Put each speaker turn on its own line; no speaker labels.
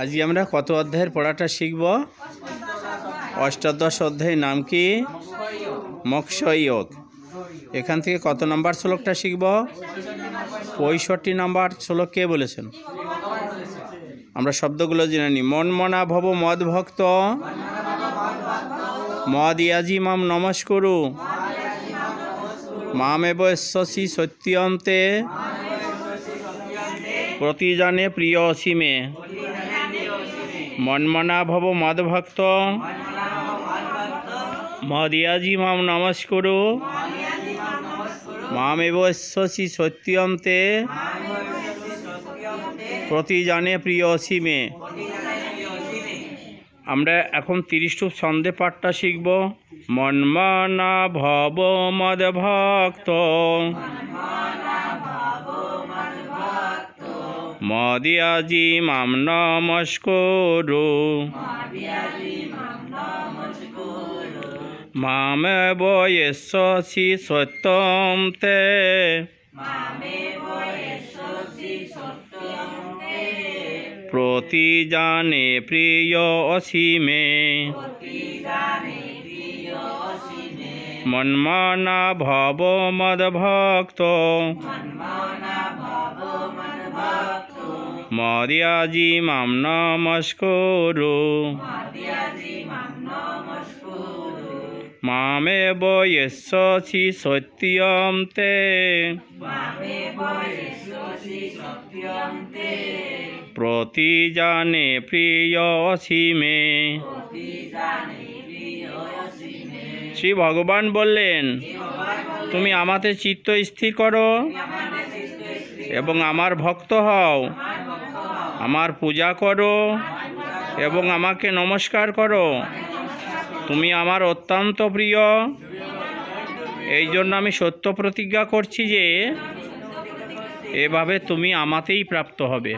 আজকে আমরা কত অধ্যায়ের পড়াটা শিখব? অষ্টাদশ অধ্যায়ের নাম কি? মৎস্যয়োগ। এখান থেকে কত নম্বর শ্লোকটা শিখব? 65 নম্বর শ্লোক কে বলেছেন? আমরা শব্দগুলো জেনে নিই। মনমনা ভব মদ ভক্ত মদ ইয়াজি মাম নমস্কুরু মামেব এশ্বসি সত্যন্তে প্রতিজনে প্রিয় অসীমে। মনমনা ভব মদ ভক্ত মদ ইয়াজি মাম নমস্কুরু মামেব এশ্বসি সত্যন্তে প্রতিজনে প্রিয় অসীমে। আমরা এখন 30 ছন্দে পাঠটা শিখব। মনমনা ভব মদ ভক্ত মদিয়াজি মাম নমস্কুরু মামেব এশ্বসি সত্যম তে প্রতিজানে প্রিয় অসীমে। মনমনা ভব মদ ভক্ত মদিয়াজি মাম নমস্কুরু মামেব এশ্বসি সত্যম তে প্রতিজানে প্রিয় অসীমে। শ্রী ভগবান বললেন, তুমি আমাতে চিত্ত স্থির করো এবং আমার ভক্ত হও, আমার পূজা করো এবং আমাকে নমস্কার করো। তুমি আমার অত্যন্ত প্রিয়। এই জন্য আমি সত্য প্রতিজ্ঞা করছি যে এভাবে তুমি আমাতেই প্রাপ্ত হবে।